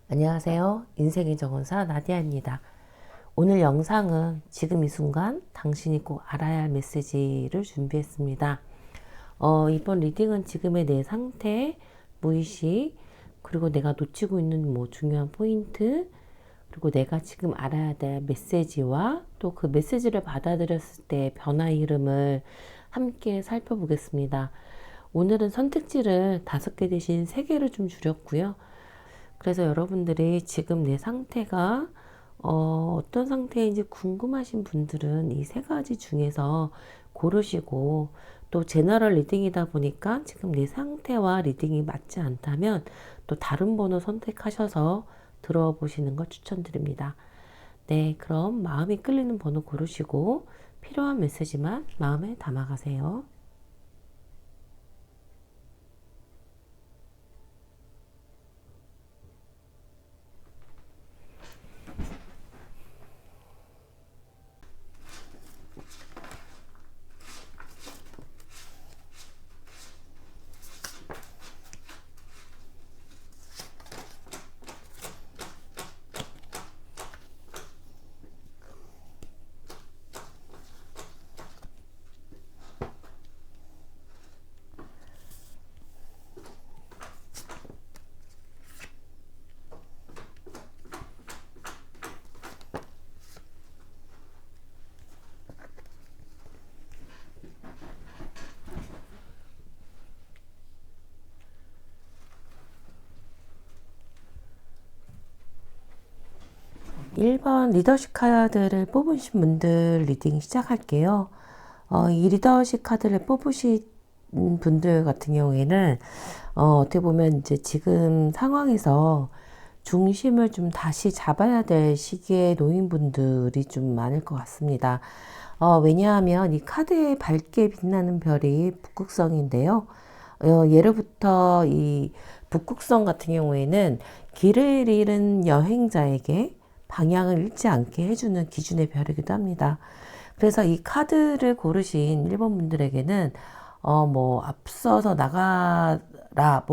안녕하세요. 인생의 정원사 나디아입니다. 오늘 영상은 지금 이 순간 당신이 꼭 알아야 할 메시지를 준비했습니다. 이번 리딩은 지금의 내 상태, 무의식, 그리고 내가 놓치고 있는 중요한 포인트, 그리고 내가 지금 알아야 될 메시지와 또 그 메시지를 받아들였을 때 변화의 흐름을 함께 살펴보겠습니다. 오늘은 선택지를 5개 대신 3개를 좀 줄였고요. 그래서 여러분들이 지금 내 상태가 어떤 상태인지 궁금하신 분들은 이 3가지 중에서 고르시고, 또 제너럴 리딩이다 보니까 지금 내 상태와 리딩이 맞지 않다면 또 다른 번호 선택하셔서 들어보시는 걸 추천드립니다. 네, 그럼 마음이 끌리는 번호 고르시고 필요한 메시지만 마음에 담아가세요. 1번 리더십 카드를 뽑으신 분들 리딩 시작할게요. 이 리더십 카드를 뽑으신 분들 같은 경우에는 어떻게 보면 이제 지금 상황에서 중심을 좀 다시 잡아야 될 시기에 놓인 분들이 좀 많을 것 같습니다. 왜냐하면 이 카드에 밝게 빛나는 별이 북극성인데요. 예로부터 이 북극성 같은 경우에는 길을 잃은 여행자에게 방향을 잃지 않게 해주는 기준의 별이기도 합니다. 그래서 이 카드를 고르신 1번 분들에게는 앞서서 나가라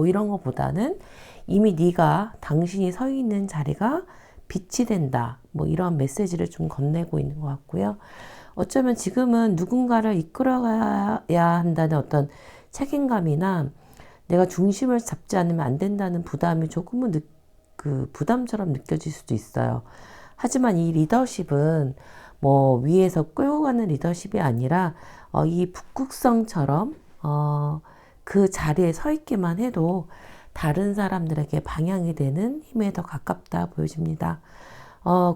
이런 것보다는 이미 네가 당신이 서 있는 자리가 빛이 된다 이런 메시지를 좀 건네고 있는 것 같고요. 어쩌면 지금은 누군가를 이끌어가야 한다는 어떤 책임감이나 내가 중심을 잡지 않으면 안 된다는 부담이 조금은 부담처럼 느껴질 수도 있어요. 하지만 이 리더십은 위에서 끌고 가는 리더십이 아니라 이 북극성처럼 그 자리에 서 있기만 해도 다른 사람들에게 방향이 되는 힘에 더 가깝다 보여집니다.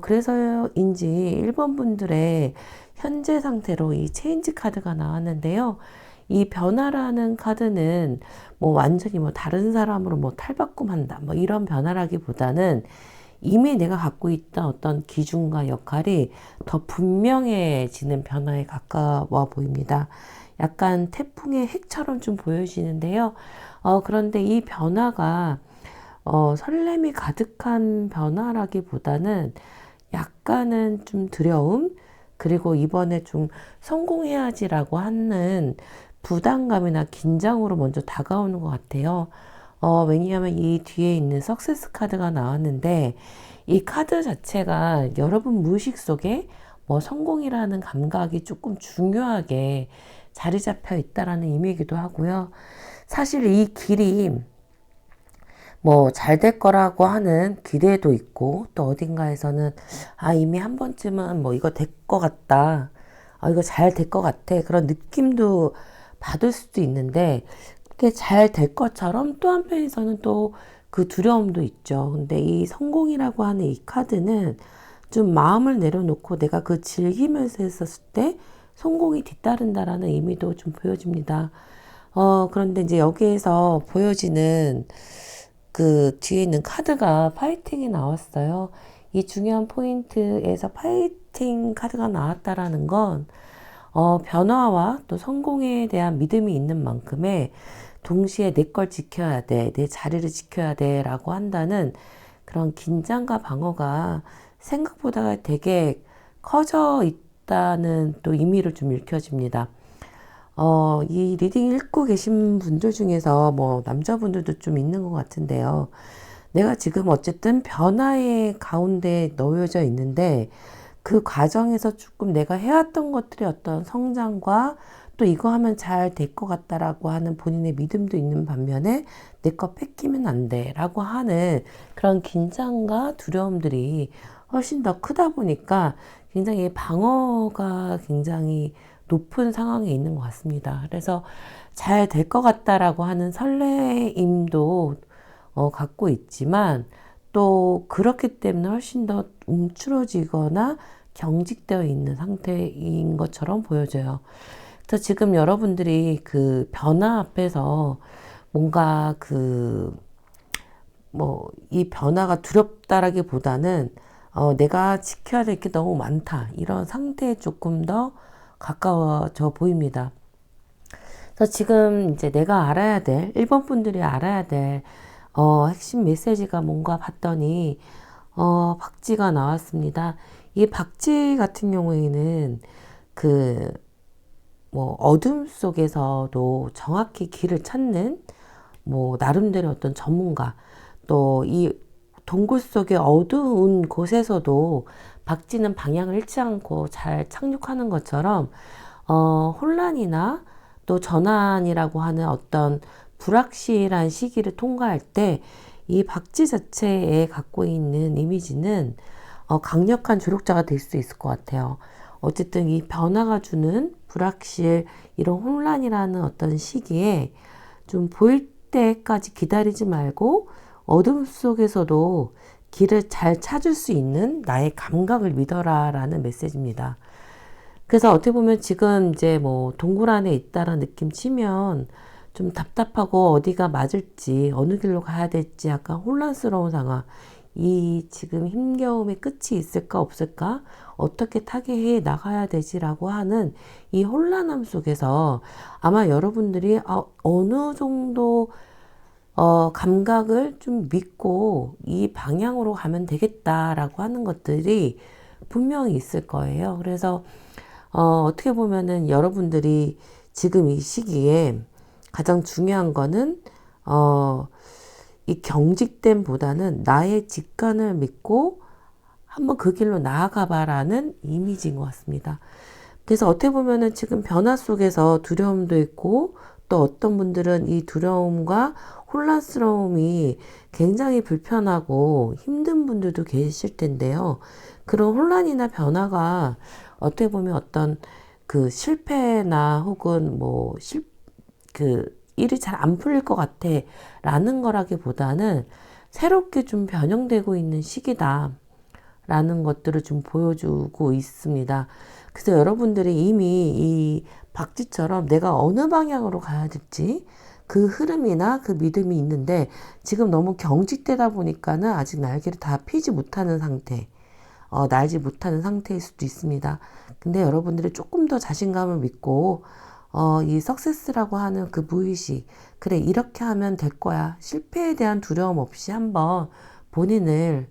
그래서인지 1번 분들의 현재 상태로 이 체인지 카드가 나왔는데요. 이 변화라는 카드는 완전히 다른 사람으로 탈바꿈한다 이런 변화라기보다는 이미 내가 갖고 있던 어떤 기준과 역할이 더 분명해지는 변화에 가까워 보입니다. 약간 태풍의 핵처럼 좀 보여지는데요. 그런데 이 변화가 설렘이 가득한 변화라기보다는 약간은 좀 두려움, 그리고 이번에 좀 성공해야지라고 하는 부담감이나 긴장으로 먼저 다가오는 것 같아요. 왜냐하면 이 뒤에 있는 석세스 카드가 나왔는데 이 카드 자체가 여러분 무의식 속에 성공이라는 감각이 조금 중요하게 자리 잡혀 있다라는 의미이기도 하고요. 사실 이 길이 잘 될 거라고 하는 기대도 있고, 또 어딘가에서는 이미 한 번쯤은 이거 될 거 같다, 이거 잘 될 거 같아, 그런 느낌도 받을 수도 있는데, 그게 잘 될 것처럼 또 한편에서는 또 그 두려움도 있죠. 근데 이 성공이라고 하는 이 카드는 좀 마음을 내려놓고 내가 그 즐기면서 했었을 때 성공이 뒤따른다라는 의미도 좀 보여집니다. 그런데 이제 여기에서 보여지는 그 뒤에 있는 카드가 파이팅이 나왔어요. 이 중요한 포인트에서 파이팅 카드가 나왔다라는 건 변화와 또 성공에 대한 믿음이 있는 만큼의 동시에 내 걸 지켜야 돼, 내 자리를 지켜야 돼 라고 한다는 그런 긴장과 방어가 생각보다 되게 커져 있다는 또 의미를 좀 읽혀집니다. 이 리딩 읽고 계신 분들 중에서 남자분들도 좀 있는 것 같은데요. 내가 지금 어쨌든 변화의 가운데 놓여져 있는데 그 과정에서 조금 내가 해왔던 것들이 어떤 성장과 또 이거 하면 잘 될 것 같다라고 하는 본인의 믿음도 있는 반면에 내 거 뺏기면 안 돼라고 하는 그런 긴장과 두려움들이 훨씬 더 크다 보니까 굉장히 방어가 굉장히 높은 상황에 있는 것 같습니다. 그래서 잘 될 것 같다라고 하는 설레임도 갖고 있지만 또 그렇기 때문에 훨씬 더 움츠러지거나 경직되어 있는 상태인 것처럼 보여져요. 그래서 지금 여러분들이 그 변화 앞에서 뭔가 이 변화가 두렵다라기보다는 내가 지켜야 될 게 너무 많다. 이런 상태에 조금 더 가까워져 보입니다. 그래서 지금 이제 내가 알아야 될, 일본 분들이 알아야 될, 핵심 메시지가 뭔가 봤더니, 박쥐가 나왔습니다. 이 박쥐 같은 경우에는 어둠 속에서도 정확히 길을 찾는, 나름대로 어떤 전문가, 또 이 동굴 속의 어두운 곳에서도 박쥐는 방향을 잃지 않고 잘 착륙하는 것처럼, 혼란이나 또 전환이라고 하는 어떤 불확실한 시기를 통과할 때 이 박쥐 자체에 갖고 있는 이미지는 강력한 조력자가 될 수 있을 것 같아요. 어쨌든 이 변화가 주는 불확실, 이런 혼란이라는 어떤 시기에 좀 보일 때까지 기다리지 말고 어둠 속에서도 길을 잘 찾을 수 있는 나의 감각을 믿어라 라는 메시지입니다. 그래서 어떻게 보면 지금 이제 동굴 안에 있다라는 느낌 치면 좀 답답하고 어디가 맞을지 어느 길로 가야 될지 약간 혼란스러운 상황. 이 지금 힘겨움의 끝이 있을까 없을까? 어떻게 타개해 나가야 되지라고 하는 이 혼란함 속에서 아마 여러분들이 어느 정도 감각을 좀 믿고 이 방향으로 가면 되겠다라고 하는 것들이 분명히 있을 거예요. 그래서 어떻게 보면은 여러분들이 지금 이 시기에 가장 중요한 거는 이 경직됨보다는 나의 직관을 믿고 한번 그 길로 나아가 봐라는 이미지인 것 같습니다. 그래서 어떻게 보면은 지금 변화 속에서 두려움도 있고 또 어떤 분들은 이 두려움과 혼란스러움이 굉장히 불편하고 힘든 분들도 계실 텐데요. 그런 혼란이나 변화가 어떻게 보면 어떤 그 실패나 혹은 일이 잘 안 풀릴 것 같아 라는 거라기보다는 새롭게 좀 변형되고 있는 시기다 라는 것들을 좀 보여주고 있습니다. 그래서 여러분들이 이미 이 박쥐처럼 내가 어느 방향으로 가야 될지 그 흐름이나 그 믿음이 있는데 지금 너무 경직되다 보니까는 아직 날개를 다 펴지 못하는 상태, 날지 못하는 상태일 수도 있습니다. 근데 여러분들이 조금 더 자신감을 믿고 이 석세스라고 하는 그 무의식, 그래 이렇게 하면 될 거야. 실패에 대한 두려움 없이 한번 본인의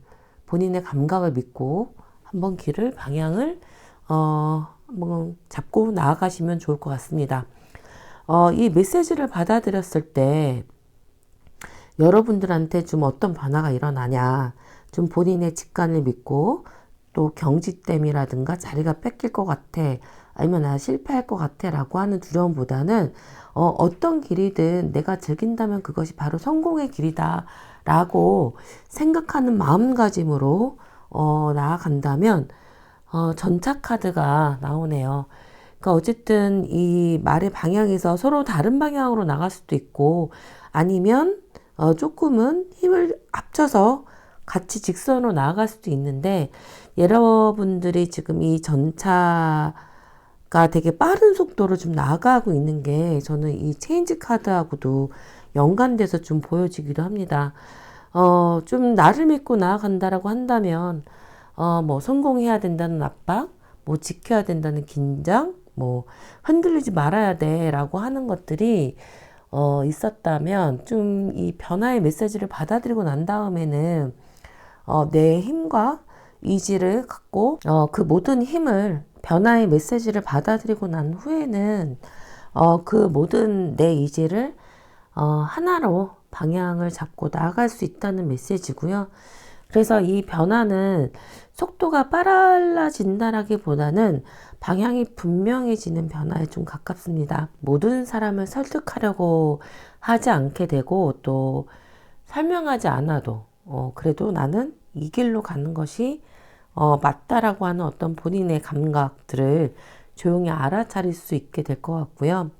감각을 믿고 한번 방향을 한번 잡고 나아가시면 좋을 것 같습니다. 이 메시지를 받아들였을 때 여러분들한테 좀 어떤 변화가 일어나냐, 좀 본인의 직관을 믿고 또 경직됨이라든가 자리가 뺏길 것 같아, 아니면 나 실패할 것 같아 라고 하는 두려움보다는 어떤 길이든 내가 즐긴다면 그것이 바로 성공의 길이다 라고 생각하는 마음가짐으로 나아간다면 전차 카드가 나오네요. 그러니까 어쨌든 이 말의 방향에서 서로 다른 방향으로 나갈 수도 있고 아니면 조금은 힘을 합쳐서 같이 직선으로 나아갈 수도 있는데 여러분들이 지금 이 전차가 되게 빠른 속도로 좀 나아가고 있는 게 저는 이 체인지 카드하고도 연관돼서 좀 보여지기도 합니다. 좀 나를 믿고 나아간다라고 한다면 성공해야 된다는 압박, 지켜야 된다는 긴장, 흔들리지 말아야 돼 라고 하는 것들이 있었다면 좀 이 변화의 메시지를 받아들이고 난 다음에는 내 힘과 의지를 갖고 그 모든 힘을 변화의 메시지를 받아들이고 난 후에는 그 모든 내 의지를 하나로 방향을 잡고 나아갈 수 있다는 메시지고요. 그래서 이 변화는 속도가 빨라진다라기보다는 방향이 분명해지는 변화에 좀 가깝습니다. 모든 사람을 설득하려고 하지 않게 되고 또 설명하지 않아도 그래도 나는 이 길로 가는 것이 맞다라고 하는 어떤 본인의 감각들을 조용히 알아차릴 수 있게 될 것 같고요.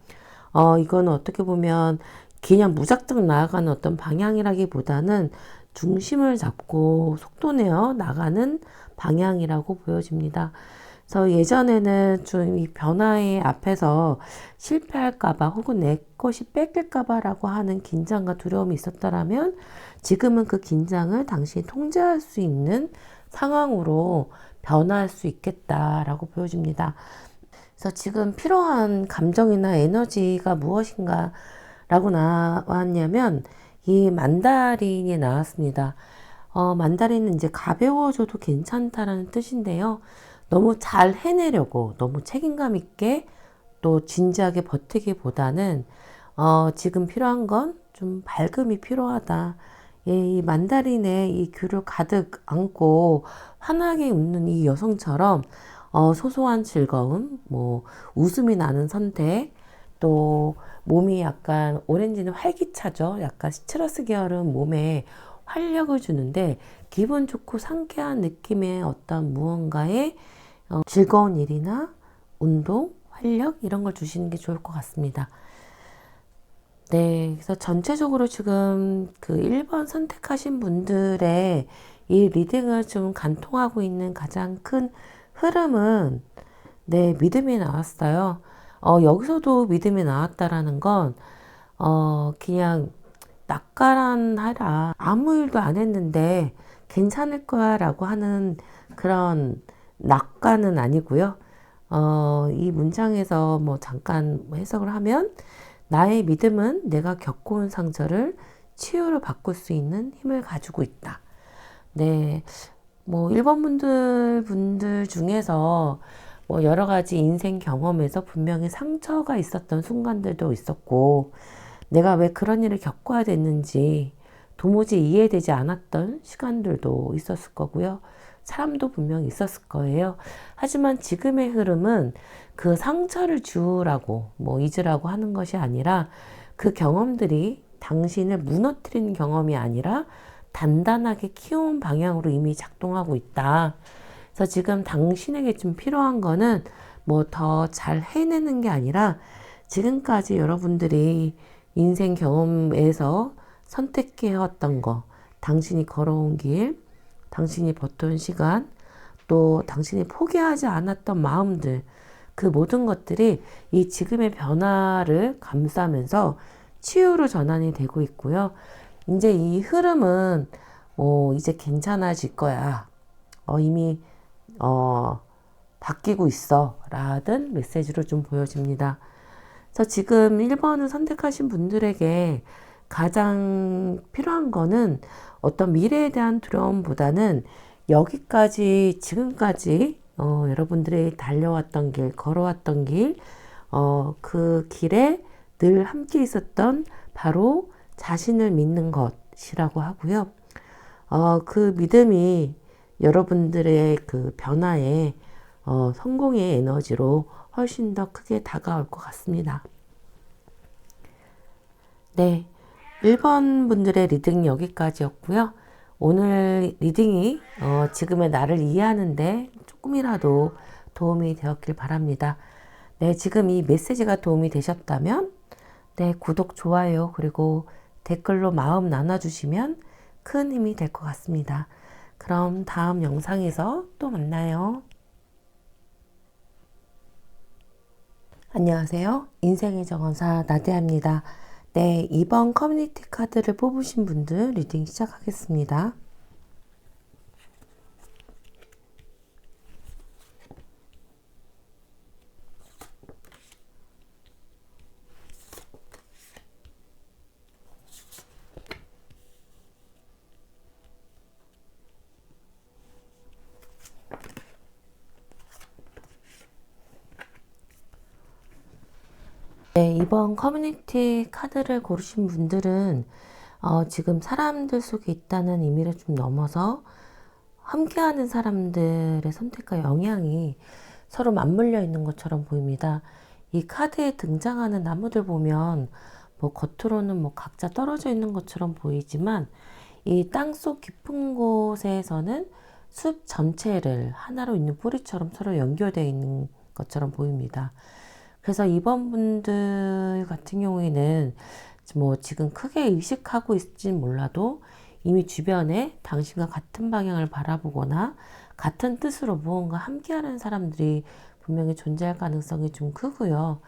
이거는 어떻게 보면 그냥 무작정 나아가는 어떤 방향이라기보다는 중심을 잡고 속도 내어 나가는 방향이라고 보여집니다. 그래서 예전에는 좀 이 변화의 앞에서 실패할까봐 혹은 내 것이 뺏길까봐라고 하는 긴장과 두려움이 있었다라면 지금은 그 긴장을 당신이 통제할 수 있는 상황으로 변화할 수 있겠다라고 보여집니다. 그래서 지금 필요한 감정이나 에너지가 무엇인가 라고 나왔냐면 이 만다린이 나왔습니다. 만다린은 이제 가벼워져도 괜찮다라는 뜻인데요. 너무 잘 해내려고 너무 책임감 있게 또 진지하게 버티기보다는 지금 필요한 건 좀 밝음이 필요하다. 예, 이 만다린의 이 귤을 가득 안고 환하게 웃는 이 여성처럼 소소한 즐거움, 뭐 웃음이 나는 선택, 또 몸이 약간 오렌지는 활기차죠. 약간 시트러스 계열은 몸에 활력을 주는데 기분 좋고 상쾌한 느낌의 어떤 무언가의 즐거운 일이나 운동, 활력 이런 걸 주시는 게 좋을 것 같습니다. 네, 그래서 전체적으로 지금 그 1번 선택하신 분들의 이 리딩을 좀 관통하고 있는 가장 큰 흐름은 네, 믿음이 나왔어요. 여기서도 믿음이 나왔다라는 건, 그냥 낙가란하라. 아무 일도 안 했는데 괜찮을 거야 라고 하는 그런 낙가는 아니고요. 이 문장에서 뭐 잠깐 해석을 하면 나의 믿음은 내가 겪어온 상처를 치유로 바꿀 수 있는 힘을 가지고 있다. 네. 뭐 1번 분들 중에서 뭐 여러 가지 인생 경험에서 분명히 상처가 있었던 순간들도 있었고 내가 왜 그런 일을 겪어야 됐는지 도무지 이해되지 않았던 시간들도 있었을 거고요. 사람도 분명히 있었을 거예요. 하지만 지금의 흐름은 그 상처를 지우라고 뭐 잊으라고 하는 것이 아니라 그 경험들이 당신을 무너뜨리는 경험이 아니라 단단하게 키운 방향으로 이미 작동하고 있다. 그래서 지금 당신에게 좀 필요한 거는 뭐 더 잘 해내는 게 아니라 지금까지 여러분들이 인생 경험에서 선택해왔던 거, 당신이 걸어온 길, 당신이 버텨온 시간, 또 당신이 포기하지 않았던 마음들, 그 모든 것들이 이 지금의 변화를 감싸면서 치유로 전환이 되고 있고요. 이제 이 흐름은 이제 괜찮아질 거야. 이미 바뀌고 있어. 라든 메시지로 좀 보여집니다. 그래서 지금 1번을 선택하신 분들에게 가장 필요한 거는 어떤 미래에 대한 두려움보다는 여기까지, 지금까지, 여러분들이 달려왔던 길, 걸어왔던 길, 그 길에 늘 함께 있었던 바로 자신을 믿는 것이라고 하고요. 그 믿음이 여러분들의 그 변화에 성공의 에너지로 훨씬 더 크게 다가올 것 같습니다. 네, 1번 분들의 리딩 여기까지였고요. 오늘 리딩이 지금의 나를 이해하는데 조금이라도 도움이 되었길 바랍니다. 네, 지금 이 메시지가 도움이 되셨다면 네, 구독, 좋아요, 그리고 댓글로 마음 나눠주시면 큰 힘이 될 것 같습니다. 그럼 다음 영상에서 또 만나요. 안녕하세요. 인생의 정원사 나대아입니다. 네, 이번 커뮤니티 카드를 뽑으신 분들 리딩 시작하겠습니다. 네, 이번 커뮤니티 카드를 고르신 분들은 지금 사람들 속에 있다는 의미를 좀 넘어서 함께하는 사람들의 선택과 영향이 서로 맞물려 있는 것처럼 보입니다. 이 카드에 등장하는 나무들 보면 뭐 겉으로는 뭐 각자 떨어져 있는 것처럼 보이지만 이 땅속 깊은 곳에서는 숲 전체를 하나로 있는 뿌리처럼 서로 연결되어 있는 것처럼 보입니다. 그래서 이번 분들 같은 경우에는 뭐 지금 크게 의식하고 있을진 몰라도 이미 주변에 당신과 같은 방향을 바라보거나 같은 뜻으로 무언가 함께하는 사람들이 분명히 존재할 가능성이 좀 크고요.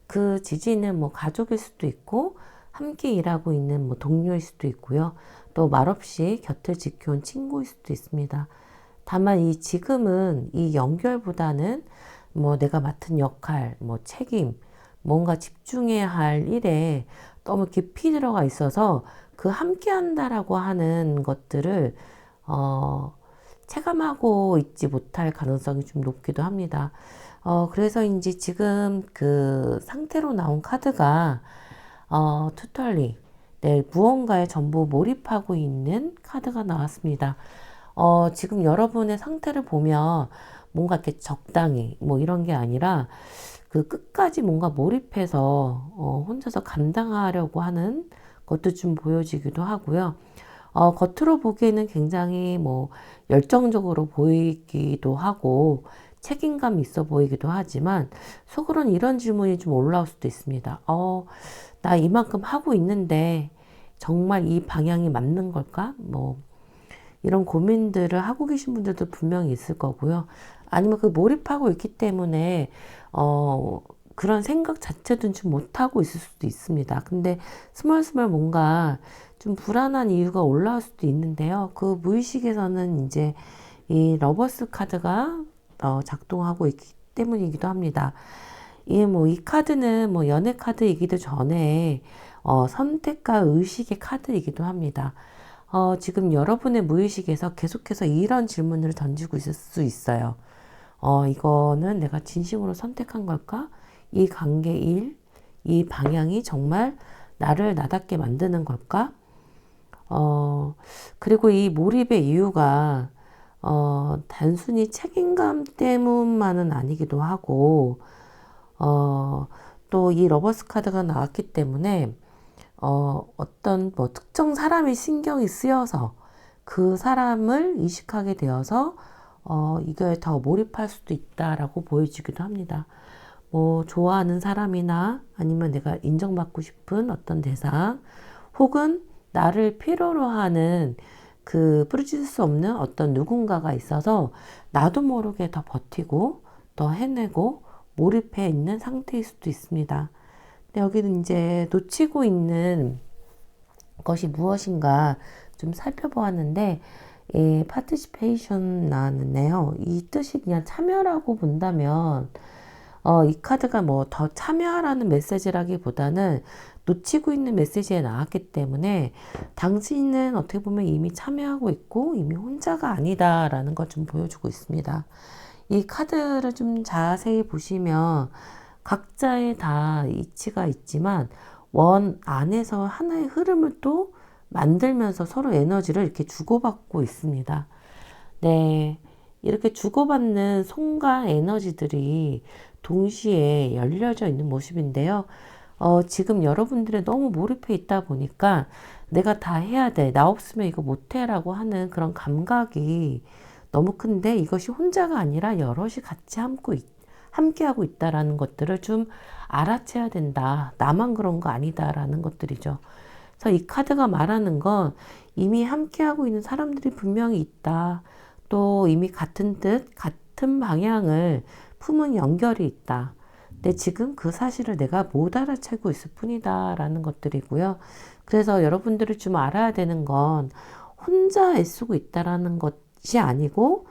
그 지지는 뭐 가족일 수도 있고 함께 일하고 있는 뭐 동료일 수도 있고요. 또 말없이 곁을 지켜온 친구일 수도 있습니다. 다만 이 지금은 이 연결보다는 뭐 내가 맡은 역할, 뭐 책임, 뭔가 집중해야 할 일에 너무 깊이 들어가 있어서 그 함께 한다라고 하는 것들을 체감하고 있지 못할 가능성이 좀 높기도 합니다. 그래서인지 지금 그 상태로 나온 카드가 투털리, 네, 무언가에 전부 몰입하고 있는 카드가 나왔습니다. 지금 여러분의 상태를 보면 뭔가 이렇게 적당히 뭐 이런 게 아니라 그 끝까지 뭔가 몰입해서 혼자서 감당하려고 하는 것도 좀 보여지기도 하고요. 겉으로 보기에는 굉장히 뭐 열정적으로 보이기도 하고 책임감 있어 보이기도 하지만 속으로는 이런 질문이 좀 올라올 수도 있습니다. 나 이만큼 하고 있는데 정말 이 방향이 맞는 걸까? 뭐 이런 고민들을 하고 계신 분들도 분명히 있을 거고요. 아니면 그 몰입하고 있기 때문에 그런 생각 자체도 좀 못하고 있을 수도 있습니다. 근데 스멀스멀 뭔가 좀 불안한 이유가 올라올 수도 있는데요. 그 무의식에서는 이제 이 러버스 카드가 작동하고 있기 때문이기도 합니다. 이 카드는 뭐 연애 카드이기도 전에 선택과 의식의 카드이기도 합니다. 지금 여러분의 무의식에서 계속해서 이런 질문을 던지고 있을 수 있어요. 이거는 내가 진심으로 선택한 걸까? 이 관계 일, 이 방향이 정말 나를 나답게 만드는 걸까? 그리고 이 몰입의 이유가, 단순히 책임감 때문만은 아니기도 하고, 또 이 러버스 카드가 나왔기 때문에, 어떤 뭐 특정 사람의 신경이 쓰여서 그 사람을 의식하게 되어서, 이거에 더 몰입할 수도 있다라고 보여지기도 합니다. 뭐, 좋아하는 사람이나 아니면 내가 인정받고 싶은 어떤 대상, 혹은 나를 필요로 하는 그 부르짖을 수 없는 어떤 누군가가 있어서 나도 모르게 더 버티고 더 해내고 몰입해 있는 상태일 수도 있습니다. 근데 여기는 이제 놓치고 있는 것이 무엇인가 좀 살펴보았는데, 이 participation 나왔네요. 이 뜻이 그냥 참여라고 본다면, 이 카드가 뭐 더 참여하라는 메시지라기보다는 놓치고 있는 메시지에 나왔기 때문에 당신은 어떻게 보면 이미 참여하고 있고 이미 혼자가 아니다라는 걸 좀 보여주고 있습니다. 이 카드를 좀 자세히 보시면 각자의 다 이치가 있지만 원 안에서 하나의 흐름을 또 만들면서 서로 에너지를 이렇게 주고받고 있습니다. 네. 이렇게 주고받는 손과 에너지들이 동시에 열려져 있는 모습인데요. 지금 여러분들이 너무 몰입해 있다 보니까 내가 다 해야 돼. 나 없으면 이거 못해. 라고 하는 그런 감각이 너무 큰데 이것이 혼자가 아니라 여럿이 같이 함께하고 있다라는 것들을 좀 알아채야 된다. 나만 그런 거 아니다라는 것들이죠. 그래서 이 카드가 말하는 건 이미 함께하고 있는 사람들이 분명히 있다. 또 이미 같은 뜻, 같은 방향을 품은 연결이 있다. 근데 지금 그 사실을 내가 못 알아채고 있을 뿐이다. 라는 것들이고요. 그래서 여러분들이 좀 알아야 되는 건 혼자 애쓰고 있다라는 것이 아니고,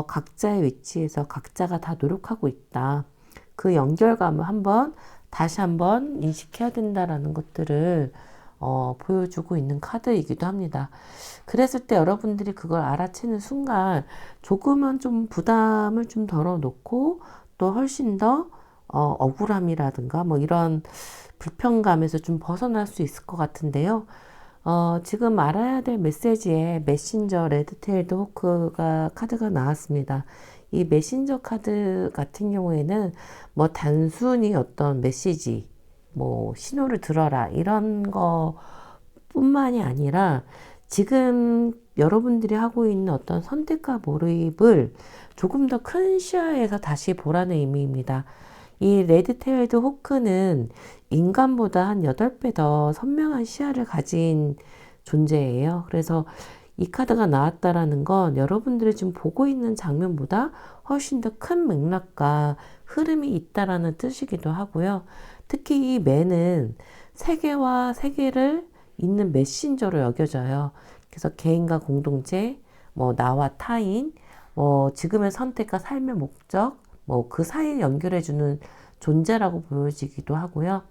각자의 위치에서 각자가 다 노력하고 있다. 그 연결감을 다시 한번 인식해야 된다라는 것들을 보여주고 있는 카드이기도 합니다. 그랬을 때 여러분들이 그걸 알아채는 순간 조금은 좀 부담을 좀 덜어놓고 또 훨씬 더 억울함이라든가 뭐 이런 불편감에서 좀 벗어날 수 있을 것 같은데요. 지금 알아야 될 메시지에 메신저 레드테일드 호크가 카드가 나왔습니다. 이 메신저 카드 같은 경우에는 뭐 단순히 어떤 메시지, 뭐 신호를 들어라 이런 거 뿐만이 아니라 지금 여러분들이 하고 있는 어떤 선택과 몰입을 조금 더 큰 시야에서 다시 보라는 의미입니다. 이 레드테일드 호크는 인간보다 한 8배 더 선명한 시야를 가진 존재예요. 그래서 이 카드가 나왔다라는 건 여러분들이 지금 보고 있는 장면보다 훨씬 더 큰 맥락과 흐름이 있다라는 뜻이기도 하고요. 특히 이 매는 세계와 세계를 잇는 메신저로 여겨져요. 그래서 개인과 공동체, 뭐 나와 타인, 뭐 지금의 선택과 삶의 목적, 뭐 그 사이를 연결해주는 존재라고 보여지기도 하고요.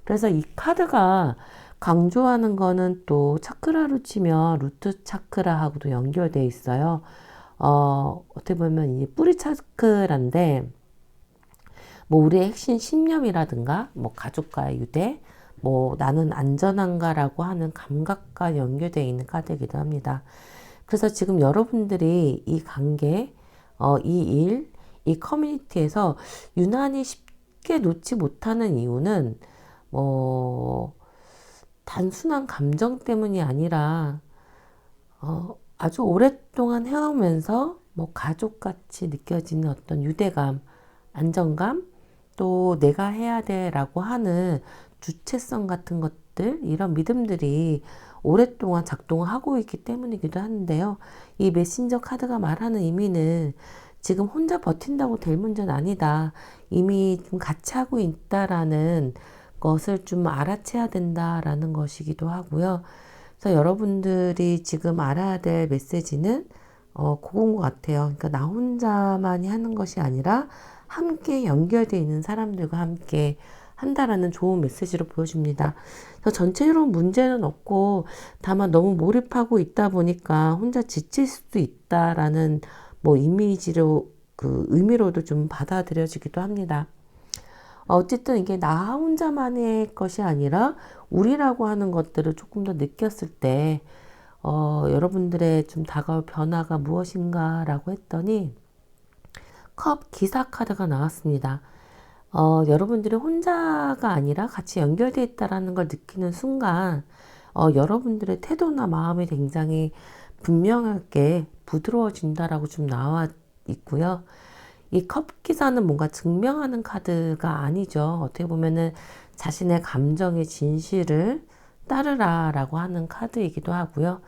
그래서 이 카드가 강조하는 거는 또 차크라로 치면 루트 차크라하고도 연결되어 있어요. 어떻게 보면 이 뿌리 차크라인데, 뭐 우리의 핵심 신념이라든가, 뭐 가족과의 유대, 뭐 나는 안전한가라고 하는 감각과 연결되어 있는 카드이기도 합니다. 그래서 지금 여러분들이 이 관계, 이 일, 이 커뮤니티에서 유난히 쉽게 놓지 못하는 이유는 뭐 단순한 감정 때문이 아니라 아주 오랫동안 해오면서 뭐 가족같이 느껴지는 어떤 유대감, 안정감, 또 내가 해야 돼라고 하는 주체성 같은 것들, 이런 믿음들이 오랫동안 작동하고 있기 때문이기도 한데요. 이 메신저 카드가 말하는 의미는 지금 혼자 버틴다고 될 문제는 아니다. 이미 좀 같이 하고 있다라는 것을 좀 알아채야 된다라는 것이기도 하고요. 그래서 여러분들이 지금 알아야 될 메시지는 그건 것 같아요. 그러니까 나 혼자만이 하는 것이 아니라 함께 연결되어 있는 사람들과 함께 한다라는 좋은 메시지로 보여줍니다. 그래서 전체적으로 문제는 없고 다만 너무 몰입하고 있다 보니까 혼자 지칠 수도 있다라는 뭐 이미지로 그 의미로도 좀 받아들여지기도 합니다. 어쨌든 이게 나 혼자만의 것이 아니라 우리라고 하는 것들을 조금 더 느꼈을 때 여러분들의 좀 다가올 변화가 무엇인가라고 했더니 컵 기사 카드가 나왔습니다. 여러분들이 혼자가 아니라 같이 연결되어 있다라는 걸 느끼는 순간 여러분들의 태도나 마음이 굉장히 분명하게 부드러워진다라고 좀 나와 있고요. 이 컵 기사는 뭔가 증명하는 카드가 아니죠. 어떻게 보면은 자신의 감정의 진실을 따르라라고 하는 카드이기도 하고요.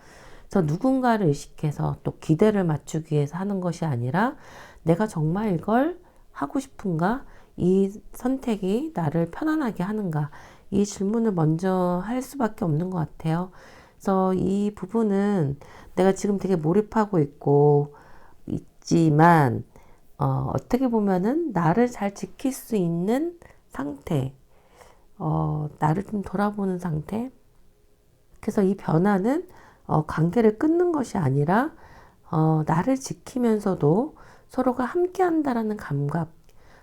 그래서 누군가를 의식해서 또 기대를 맞추기 위해서 하는 것이 아니라 내가 정말 이걸 하고 싶은가? 이 선택이 나를 편안하게 하는가? 이 질문을 먼저 할 수밖에 없는 것 같아요. 그래서 이 부분은 내가 지금 되게 몰입하고 있지만 어떻게 보면은 나를 잘 지킬 수 있는 상태, 나를 좀 돌아보는 상태. 그래서 이 변화는 관계를 끊는 것이 아니라 나를 지키면서도 서로가 함께 한다라는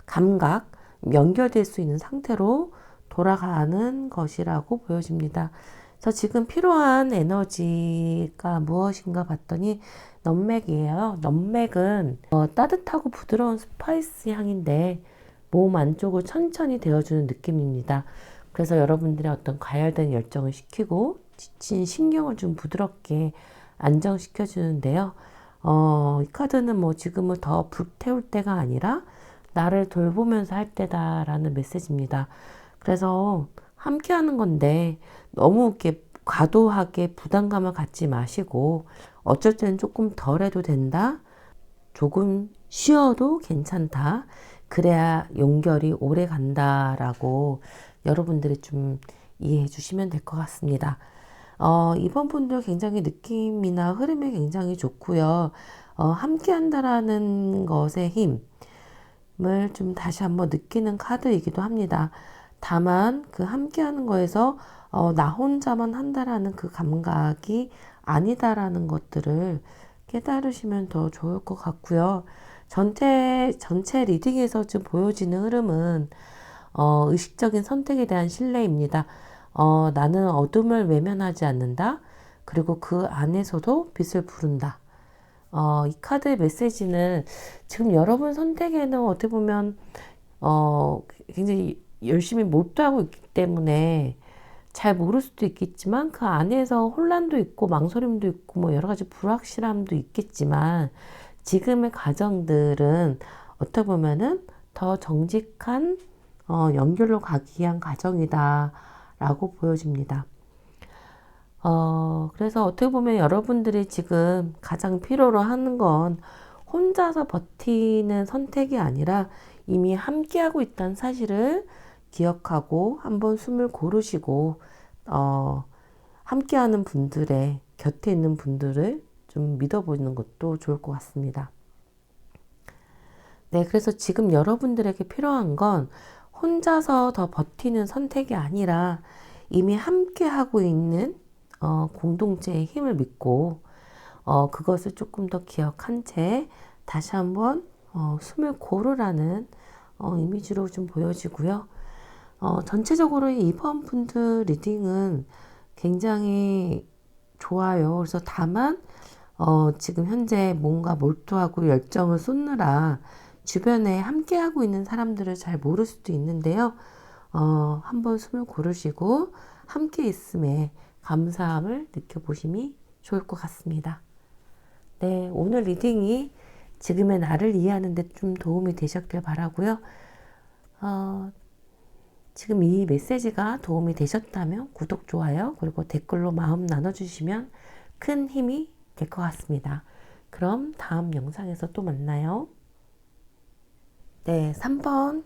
감각, 연결될 수 있는 상태로 돌아가는 것이라고 보여집니다. 그래서 지금 필요한 에너지가 무엇인가 봤더니 넘맥이에요. 넘맥은 따뜻하고 부드러운 스파이스 향인데 몸 안쪽을 천천히 데워주는 느낌입니다. 그래서 여러분들의 어떤 가열된 열정을 식히고 지친 신경을 좀 부드럽게 안정시켜 주는데요. 이 카드는 뭐 지금은 더 불태울 때가 아니라 나를 돌보면서 할 때다라는 메시지입니다. 그래서 함께 하는 건데 너무 이렇게 과도하게 부담감을 갖지 마시고 어쩔 때는 조금 덜 해도 된다. 조금 쉬어도 괜찮다. 그래야 연결이 오래 간다라고 여러분들이 좀 이해해 주시면 될 것 같습니다. 이번 분도 굉장히 느낌이나 흐름이 굉장히 좋고요. 함께 한다라는 것의 힘을 좀 다시 한번 느끼는 카드이기도 합니다. 다만 그 함께 하는 거에서 나 혼자만 한다라는 그 감각이 아니다라는 것들을 깨달으시면 더 좋을 것 같고요. 전체 리딩에서 좀 보여지는 흐름은 의식적인 선택에 대한 신뢰입니다. 나는 어둠을 외면하지 않는다. 그리고 그 안에서도 빛을 부른다. 이 카드의 메시지는 지금 여러분 선택에는 어떻게 보면 굉장히 열심히 몰두하고 있기 때문에 잘 모를 수도 있겠지만 그 안에서 혼란도 있고 망설임도 있고 뭐 여러 가지 불확실함도 있겠지만 지금의 과정들은 어떻게 보면은 더 정직한 연결로 가기 위한 과정이다 라고 보여집니다. 그래서 어떻게 보면 여러분들이 지금 가장 필요로 하는 건 혼자서 버티는 선택이 아니라 이미 함께하고 있다는 사실을 기억하고 한번 숨을 고르시고, 함께하는 분들의 곁에 있는 분들을 좀 믿어보는 것도 좋을 것 같습니다. 네, 그래서 지금 여러분들에게 필요한 건 혼자서 더 버티는 선택이 아니라 이미 함께하고 있는 공동체의 힘을 믿고 그것을 조금 더 기억한 채 다시 한번 숨을 고르라는 이미지로 좀 보여지고요. 전체적으로 이번 분들 리딩은 굉장히 좋아요. 그래서 다만 지금 현재 뭔가 몰두하고 열정을 쏟느라 주변에 함께하고 있는 사람들을 잘 모를 수도 있는데요. 한번 숨을 고르시고 함께 있음에 감사함을 느껴보심이 좋을 것 같습니다. 네, 오늘 리딩이 지금의 나를 이해하는 데 좀 도움이 되셨길 바라고요. 지금 이 메시지가 도움이 되셨다면 구독, 좋아요, 그리고 댓글로 마음 나눠주시면 큰 힘이 될 것 같습니다. 그럼 다음 영상에서 또 만나요. 네, 3번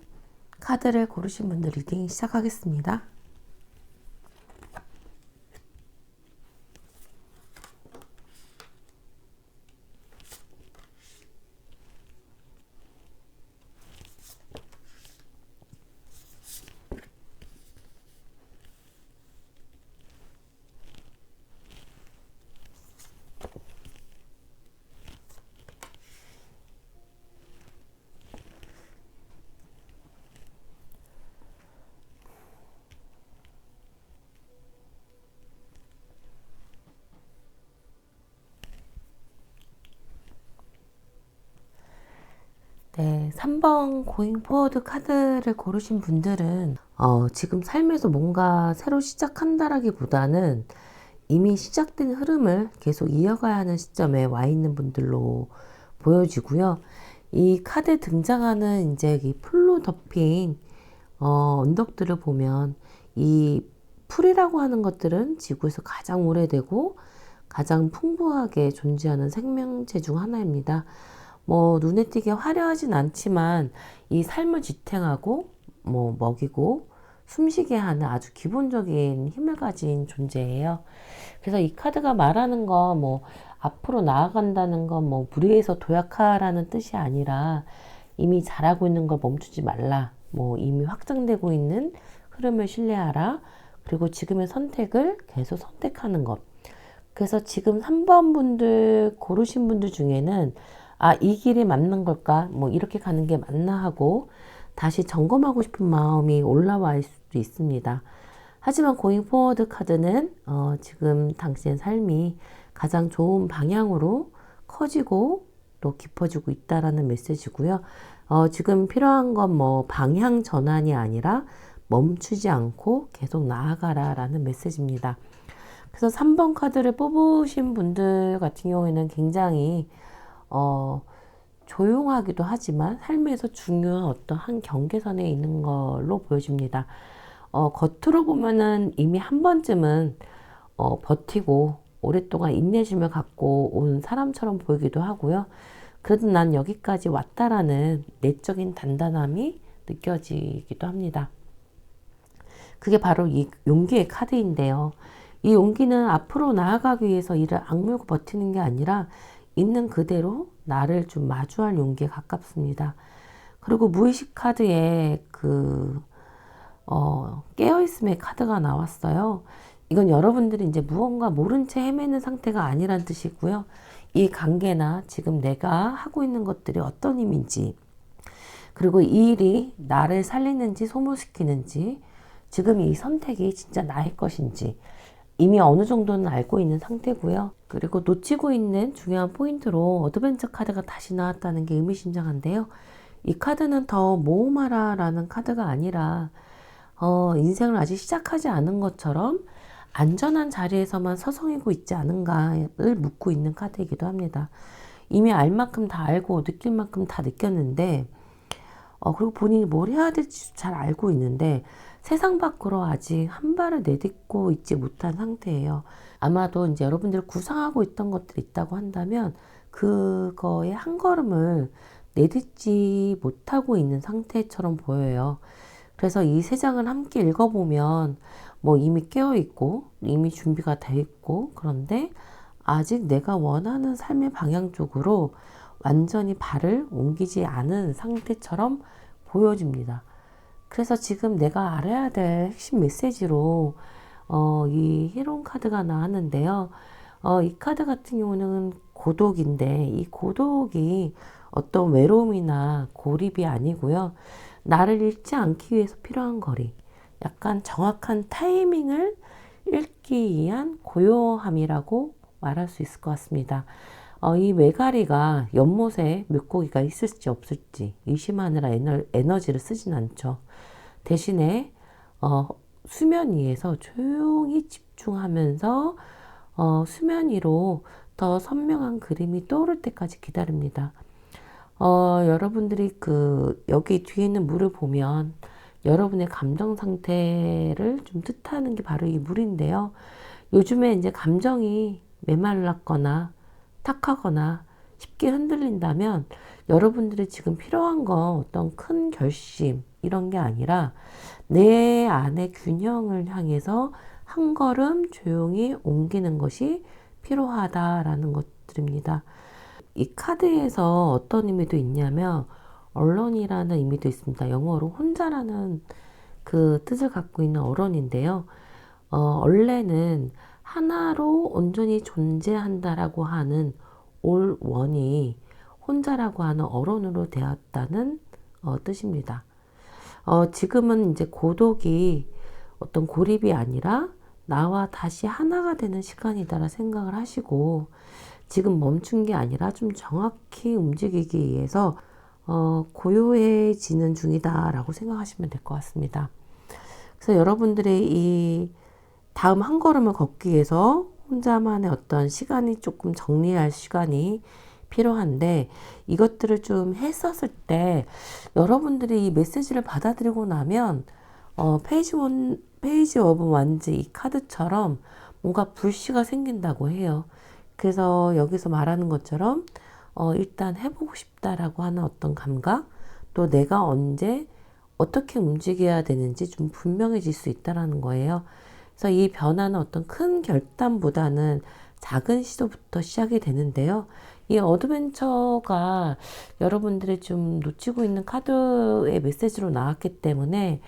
카드를 고르신 분들 리딩 시작하겠습니다. 네, 3번 고잉 포워드 카드를 고르신 분들은 지금 삶에서 뭔가 새로 시작한다라기보다는 이미 시작된 흐름을 계속 이어가야 하는 시점에 와 있는 분들로 보여지고요. 이 카드에 등장하는 이제 이 풀로 덮인 언덕들을 보면 이 풀이라고 하는 것들은 지구에서 가장 오래되고 가장 풍부하게 존재하는 생명체 중 하나입니다. 뭐 눈에 띄게 화려하진 않지만 이 삶을 지탱하고 뭐 먹이고 숨쉬게 하는 아주 기본적인 힘을 가진 존재예요. 그래서 이 카드가 말하는 건 뭐 앞으로 나아간다는 건 뭐 무리해서 도약하라는 뜻이 아니라 이미 잘하고 있는 걸 멈추지 말라. 뭐 이미 확장되고 있는 흐름을 신뢰하라. 그리고 지금의 선택을 계속 선택하는 것. 그래서 지금 3번 분들 고르신 분들 중에는 이 길이 맞는 걸까? 뭐 이렇게 가는 게 맞나 하고 다시 점검하고 싶은 마음이 올라와 있을 수도 있습니다. 하지만 고잉 포워드 카드는 지금 당신의 삶이 가장 좋은 방향으로 커지고 또 깊어지고 있다라는 메시지고요. 지금 필요한 건 뭐 방향 전환이 아니라 멈추지 않고 계속 나아가라라는 메시지입니다. 그래서 3번 카드를 뽑으신 분들 같은 경우에는 굉장히 조용하기도 하지만 삶에서 중요한 어떤 한 경계선에 있는 걸로 보여집니다. 겉으로 보면은 이미 한 번쯤은 버티고 오랫동안 인내심을 갖고 온 사람처럼 보이기도 하고요. 그래도 난 여기까지 왔다라는 내적인 단단함이 느껴지기도 합니다. 그게 바로 이 용기의 카드인데요. 이 용기는 앞으로 나아가기 위해서 이를 악물고 버티는 게 아니라 있는 그대로 나를 좀 마주할 용기에 가깝습니다. 그리고 무의식 카드에 깨어있음의 카드가 나왔어요. 이건 여러분들이 이제 무언가 모른 채 헤매는 상태가 아니란 뜻이고요. 이 관계나 지금 내가 하고 있는 것들이 어떤 힘인지, 그리고 이 일이 나를 살리는지 소모시키는지, 지금 이 선택이 진짜 나의 것인지, 이미 어느 정도는 알고 있는 상태고요. 그리고 놓치고 있는 중요한 포인트로 어드벤처 카드가 다시 나왔다는 게 의미심장한데요. 이 카드는 더 모험하라 라는 카드가 아니라 인생을 아직 시작하지 않은 것처럼 안전한 자리에서만 서성이고 있지 않은가를 묻고 있는 카드이기도 합니다. 이미 알 만큼 다 알고 느낄 만큼 다 느꼈는데 그리고 본인이 뭘 해야 될지 잘 알고 있는데 세상 밖으로 아직 한 발을 내딛고 있지 못한 상태예요. 아마도 이제 여러분들이 구상하고 있던 것들이 있다고 한다면 그거에 한 걸음을 내딛지 못하고 있는 상태처럼 보여요. 그래서 이 세 장을 함께 읽어보면 뭐 이미 깨어 있고 이미 준비가 돼 있고 그런데 아직 내가 원하는 삶의 방향 쪽으로 완전히 발을 옮기지 않은 상태처럼 보여집니다. 그래서 지금 내가 알아야 될 핵심 메시지로 이 히론 카드가 나왔는데요. 이 카드 같은 경우는 고독인데 이 고독이 어떤 외로움이나 고립이 아니고요. 나를 잃지 않기 위해서 필요한 거리. 약간 정확한 타이밍을 읽기 위한 고요함이라고 말할 수 있을 것 같습니다. 이 메가리가 연못에 물고기가 있을지 없을지 의심하느라 에너지를 쓰진 않죠. 대신에 수면 위에서 조용히 집중하면서 수면 위로 더 선명한 그림이 떠오를 때까지 기다립니다. 여러분들이 여기 뒤에 있는 물을 보면 여러분의 감정 상태를 좀 뜻하는 게 바로 이 물인데요. 요즘에 이제 감정이 메말랐거나 탁하거나 쉽게 흔들린다면 여러분들이 지금 필요한 건 어떤 큰 결심 이런 게 아니라 내 안의 균형을 향해서 한 걸음 조용히 옮기는 것이 필요하다라는 것들입니다. 이 카드에서 어떤 의미도 있냐면 alon이라는 의미도 있습니다. 영어로 혼자라는 그 뜻을 갖고 있는 alon인데요. 원래는 하나로 온전히 존재한다라고 하는 all one이 혼자라고 하는 alon으로 되었다는 뜻입니다. 지금은 이제 고독이 어떤 고립이 아니라 나와 다시 하나가 되는 시간이다라 생각을 하시고 지금 멈춘 게 아니라 좀 정확히 움직이기 위해서 고요해지는 중이다라고 생각하시면 될 것 같습니다. 그래서 여러분들의 이 다음 한 걸음을 걷기 위해서 혼자만의 어떤 시간이 조금 정리할 시간이 필요한데 이것들을 좀 했었을 때 여러분들이 이 메시지를 받아들이고 나면 페이지 오브 완즈 이 카드처럼 뭔가 불씨가 생긴다고 해요. 그래서 여기서 말하는 것처럼 일단 해보고 싶다라고 하는 어떤 감각 또 내가 언제 어떻게 움직여야 되는지 좀 분명해질 수 있다라는 거예요. 그래서 이 변화는 어떤 큰 결단보다는 작은 시도부터 시작이 되는데요. 이 어드벤처가 여러분들이 좀 놓치고 있는 카드의 메시지로 나왔기 때문에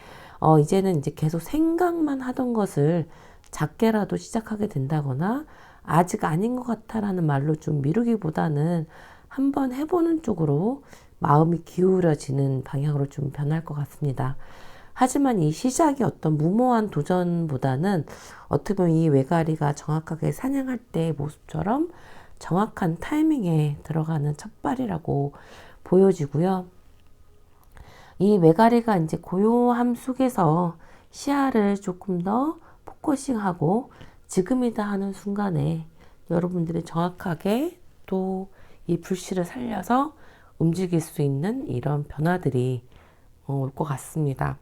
이제는 이제 계속 생각만 하던 것을 작게라도 시작하게 된다거나 아직 아닌 것 같아라는 말로 좀 미루기보다는 한번 해보는 쪽으로 마음이 기울어지는 방향으로 좀 변할 것 같습니다. 하지만 이 시작이 어떤 무모한 도전보다는 어떻게 보면 이 외가리가 정확하게 사냥할 때의 모습처럼 정확한 타이밍에 들어가는 첫발이라고 보여지고요. 이 외가리가 이제 고요함 속에서 시야를 조금 더 포커싱하고 지금이다 하는 순간에 여러분들이 정확하게 또 이 불씨를 살려서 움직일 수 있는 이런 변화들이 올 것 같습니다.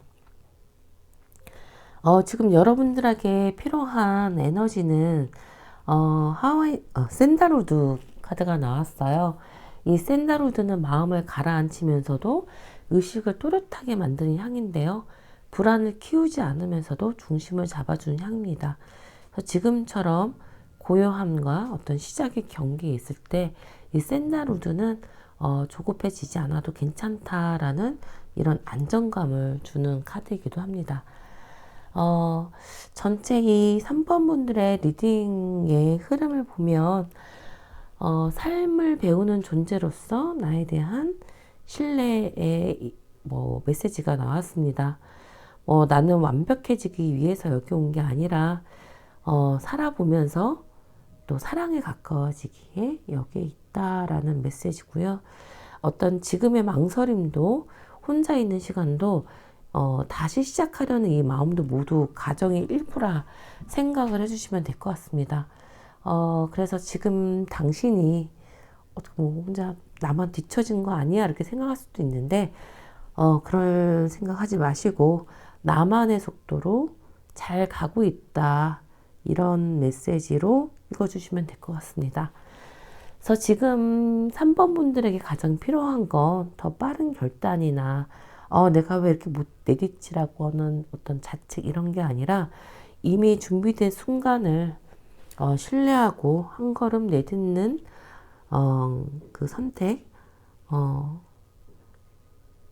지금 여러분들에게 필요한 에너지는 샌달우드 카드가 나왔어요. 이 샌달우드는 마음을 가라앉히면서도 의식을 또렷하게 만드는 향인데요. 불안을 키우지 않으면서도 중심을 잡아주는 향입니다. 그래서 지금처럼 고요함과 어떤 시작의 경계에 있을 때 이 샌달우드는 조급해지지 않아도 괜찮다라는 이런 안정감을 주는 카드이기도 합니다. 전체 이 3번 분들의 리딩의 흐름을 보면 삶을 배우는 존재로서 나에 대한 신뢰의 메시지가 나왔습니다. 나는 완벽해지기 위해서 여기 온 게 아니라 살아보면서 또 사랑에 가까워지기에 여기에 있다라는 메시지고요. 어떤 지금의 망설임도 혼자 있는 시간도 다시 시작하려는 이 마음도 모두 가정의 일부라 생각을 해주시면 될 것 같습니다. 그래서 지금 당신이 뭐 혼자 나만 뒤처진 거 아니야 이렇게 생각할 수도 있는데 그럴 생각하지 마시고 나만의 속도로 잘 가고 있다 이런 메시지로 읽어주시면 될 것 같습니다. 그래서 지금 3번 분들에게 가장 필요한 건 더 빠른 결단이나 내가 왜 이렇게 못 내디치라고 하는 어떤 자책 이런 게 아니라 이미 준비된 순간을 신뢰하고 한 걸음 내딛는 그 선택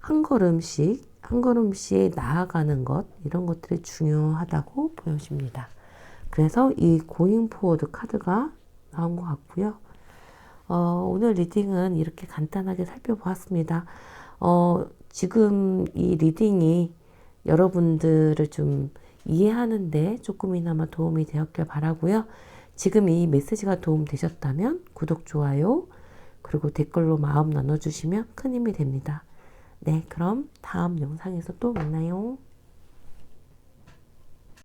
한 걸음씩 나아가는 것 이런 것들이 중요하다고 보여집니다. 그래서 이 고잉 포워드 카드가 나온 것 같고요. 오늘 리딩은 이렇게 간단하게 살펴보았습니다. 지금 이 리딩이 여러분들을 좀 이해하는데 조금이나마 도움이 되었길 바라고요. 지금 이 메시지가 도움되셨다면 구독, 좋아요, 그리고 댓글로 마음 나눠주시면 큰 힘이 됩니다. 네, 그럼 다음 영상에서 또 만나요.